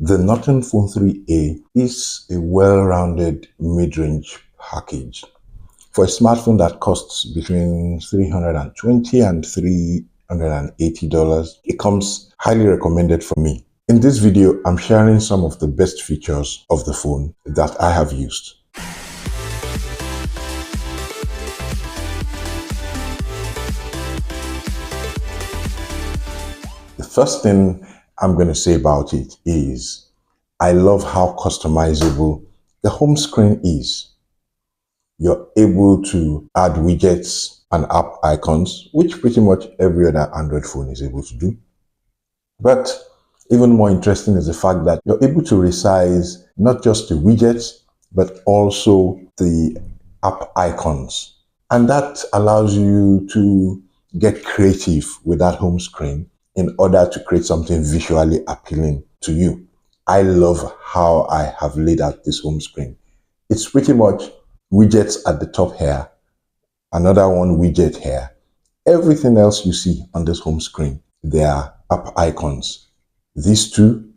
The Nothing Phone 3A is a well-rounded mid-range package. For a smartphone that costs between $320 and $380, it comes highly recommended for me. In this video, I'm sharing some of the best features of the phone that I have used. The first thing I'm going to say about it is I love how customizable the home screen is. You're able to add widgets and app icons, which pretty much every other Android phone is able to do. But even more interesting is the fact that you're able to resize not just the widgets, but also the app icons. And that allows you to get creative with that home screen in order to create something visually appealing to you. I love how I have laid out this home screen. It's pretty much widgets at the top here, another one widget here. Everything else you see on this home screen, they are app icons. These two,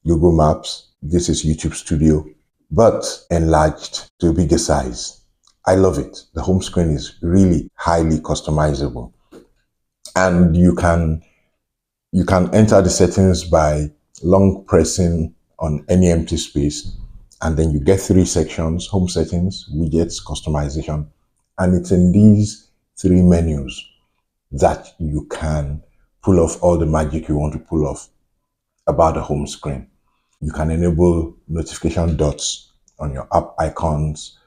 Google Maps, this is YouTube Studio, but enlarged to a bigger size. I love it. The home screen is really highly customizable. And you can enter the settings by long pressing on any empty space, and then you get 3 sections: home settings, widgets, customization. And it's in these 3 menus that you can pull off all the magic you want to pull off about the home screen. You can enable notification dots on your app icons,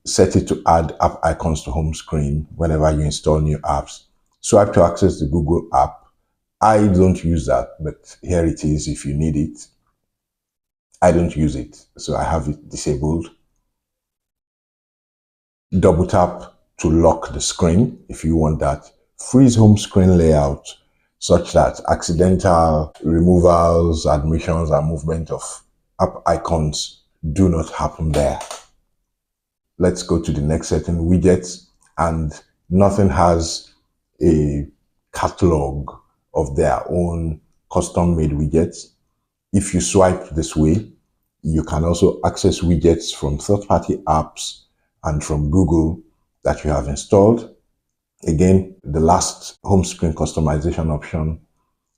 set it to add app icons to home screen whenever you install new apps, swipe to access the Google app. I don't use that, but here it is if you need it. I don't use it, so I have it disabled. Double tap to lock the screen if you want that. Freeze home screen layout such that accidental removals, admissions, and movement of app icons do not happen there. Let's go to the next setting, widgets, and Nothing has a catalog of their own custom-made widgets. If you swipe this way, you can also access widgets from third-party apps and from Google that you have installed. Again, the last home screen customization option.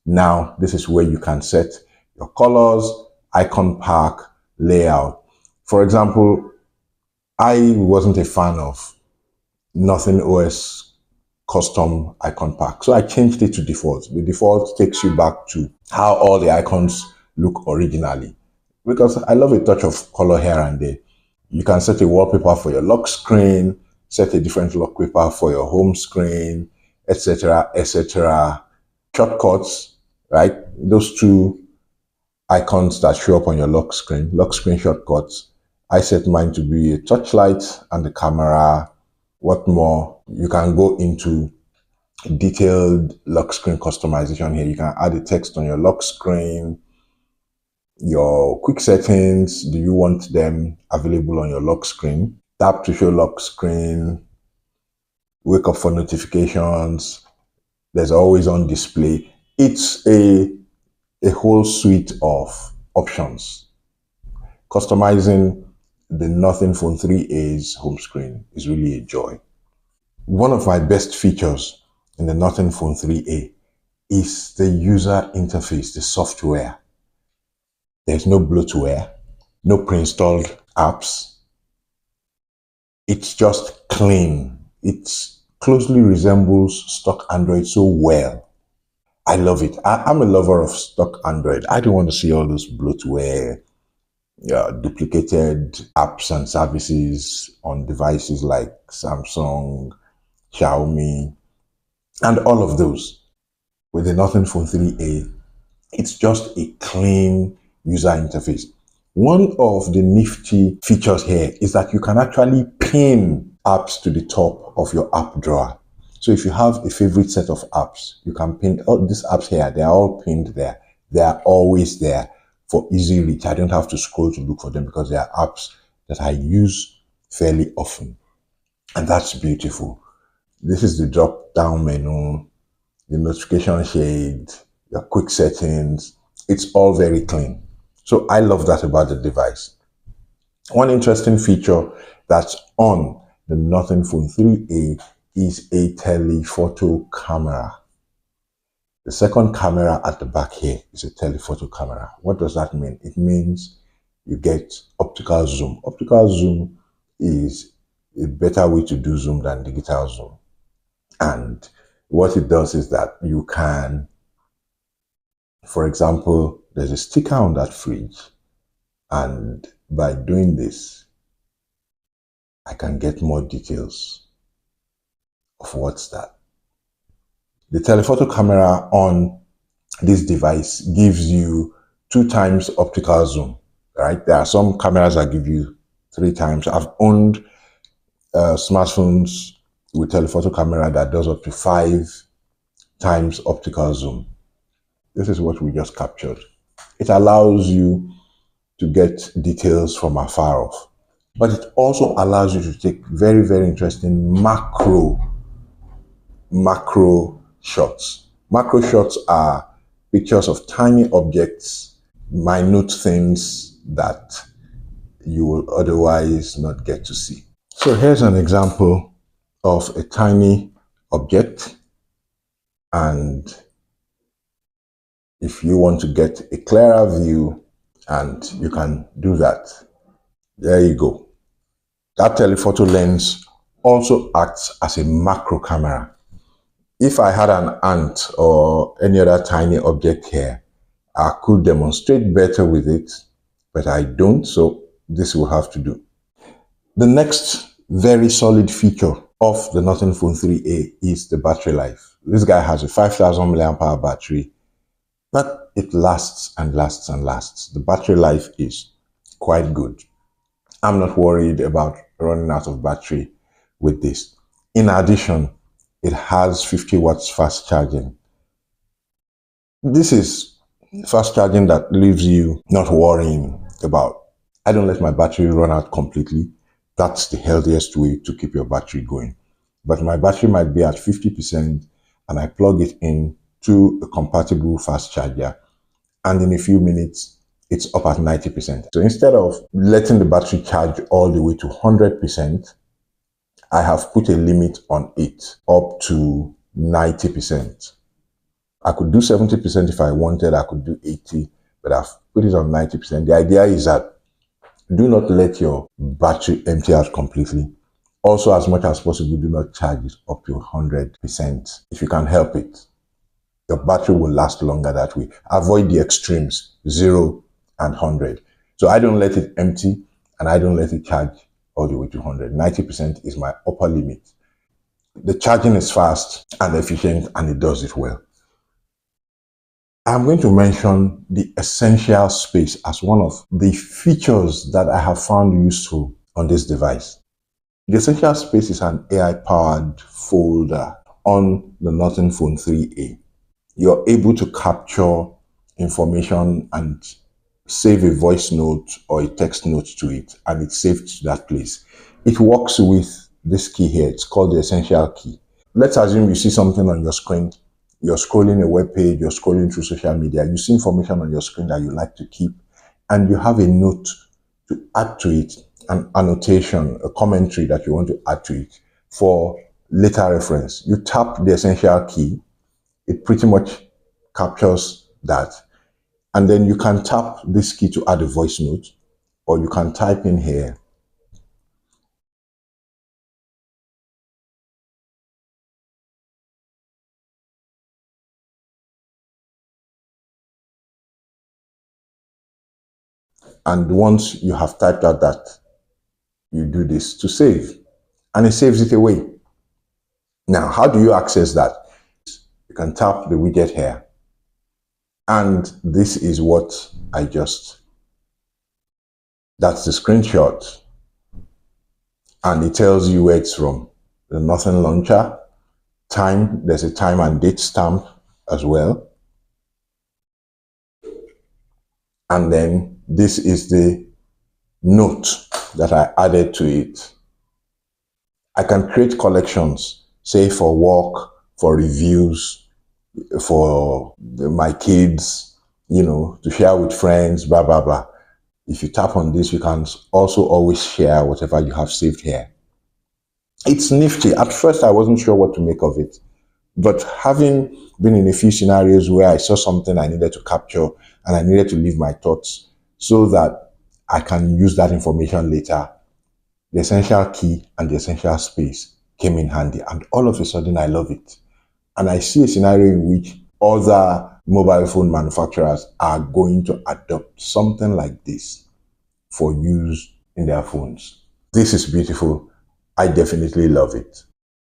Now, this is where you can set your colors, icon pack, layout. For example, I wasn't a fan of Nothing OS custom icon pack, so I changed it to default. The default takes you back to how all the icons look originally, because I love a touch of color here and there. You can set a wallpaper for your lock screen, set a different wallpaper for your home screen, etc., etc. Shortcuts, right? Those 2 icons that show up on your lock screen shortcuts. I set mine to be a touchlight and the camera. What more? You can go into detailed lock screen customization here. You can add a text on your lock screen, your quick settings. Do you want them available on your lock screen? Tap to show lock screen, wake up for notifications. There's always on display. It's a whole suite of options. Customizing the Nothing Phone 3A's home screen is really a joy. One of my best features in the Nothing Phone 3A is the user interface, the software. There's no bloatware, no pre-installed apps. It's just clean. It closely resembles stock Android so well. I love it. I'm a lover of stock Android. I don't want to see all those bloatware, duplicated apps and services on devices like Samsung, Xiaomi, and all of those. With the Nothing Phone 3A, it's just a clean user interface. One of the nifty features here is that you can actually pin apps to the top of your app drawer. So if you have a favorite set of apps, you can pin all these apps here. They are all pinned there. They are always there for easy reach. I don't have to scroll to look for them because they are apps that I use fairly often. And that's beautiful. This is the drop-down menu, the notification shade, your quick settings. It's all very clean. So I love that about the device. One interesting feature that's on the Nothing Phone 3A is a telephoto camera. The second camera at the back here is a telephoto camera. What does that mean? It means you get optical zoom. Optical zoom is a better way to do zoom than digital zoom. And what it does is that you can, for example, there's a sticker on that fridge, and by doing this, I can get more details of what's that. The telephoto camera on this device gives you 2 times optical zoom, right? There are some cameras that give you 3 times. I've owned smartphones with telephoto camera that does up to 5 times optical zoom. This is what we just captured. It allows you to get details from afar off, but it also allows you to take very, very interesting macro shots. Macro shots are pictures of tiny objects, minute things that you will otherwise not get to see. So here's an example of a tiny object, and if you want to get a clearer view, and you can do that. There you go. That telephoto lens also acts as a macro camera. If I had an ant or any other tiny object here, I could demonstrate better with it, but I don't, so this will have to do. The next very solid feature of the Nothing Phone 3A is the battery life. This guy has a 5,000 milliamp hour battery, but it lasts and lasts and lasts. The battery life is quite good. I'm not worried about running out of battery with this. In addition, it has 50 watts fast charging. This is fast charging that leaves you not worrying about, I don't let my battery run out completely. That's the healthiest way to keep your battery going. But my battery might be at 50% and I plug it in to a compatible fast charger, and in a few minutes, it's up at 90%. So instead of letting the battery charge all the way to 100%, I have put a limit on it up to 90%. I could do 70% if I wanted, I could do 80, but I've put it on 90%. The idea is that do not let your battery empty out completely. Also, as much as possible, do not charge it up to 100% if you can help it. Your battery will last longer that way. Avoid the extremes, 0 and 100. So I don't let it empty and I don't let it charge all the way to 100. 90% is my upper limit. The charging is fast and efficient and it does it well. I'm going to mention the essential space as one of the features that I have found useful on this device. The essential space is an AI-powered folder on the Nothing Phone 3A. You're able to capture information and save a voice note or a text note to it, and it's saved to that place. It works with this key here. It's called the essential key. Let's assume you see something on your screen. You're scrolling a web page, you're scrolling through social media, you see information on your screen that you like to keep, and you have a note to add to it, an annotation, a commentary that you want to add to it for later reference. You tap the essential key, it pretty much captures that. And then you can tap this key to add a voice note, or you can type in here. And once you have typed out that, you do this to save, and it saves it away. Now, how do you access that? You can tap the widget here, and this is what that's the screenshot, and it tells you where it's from. The Nothing launcher, time, there's a time and date stamp as well. And then this is the note that I added to it. I can create collections, say for work, for reviews, for my kids, to share with friends, blah, blah, blah. If you tap on this, you can also always share whatever you have saved here. It's nifty. At first, I wasn't sure what to make of it. But having been in a few scenarios where I saw something I needed to capture and I needed to leave my thoughts so that I can use that information later, the essential key and the essential space came in handy. And all of a sudden, I love it. And I see a scenario in which other mobile phone manufacturers are going to adopt something like this for use in their phones. This is beautiful. I definitely love it.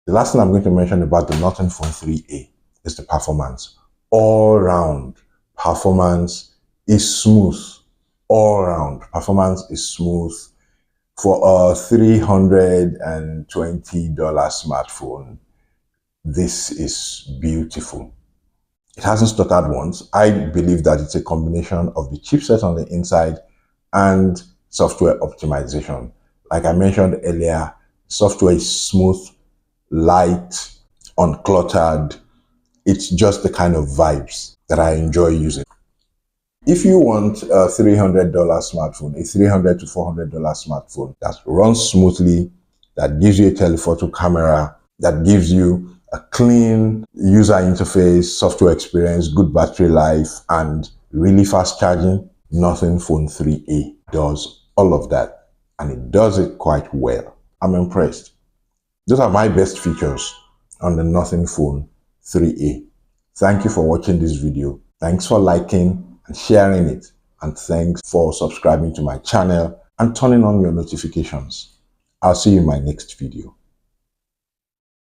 The last thing I'm going to mention about the Norton Phone 3A is the performance. All round performance is smooth. All round performance is smooth. For a $320 smartphone, this is beautiful. It hasn't stuttered once. I believe that it's a combination of the chipset on the inside and software optimization. Like I mentioned earlier, software is smooth, light, uncluttered. It's just the kind of vibes that I enjoy using. If you want a $300 smartphone, a $300 to $400 smartphone that runs smoothly, that gives you a telephoto camera, that gives you a clean user interface, software experience, good battery life, and really fast charging, Norton Phone 3A does all of that. And it does it quite well. I'm impressed. Those are my best features on the Norton Phone 3A. Thank you for watching this video. Thanks for liking and sharing it. And thanks for subscribing to my channel and turning on your notifications. I'll see you in my next video.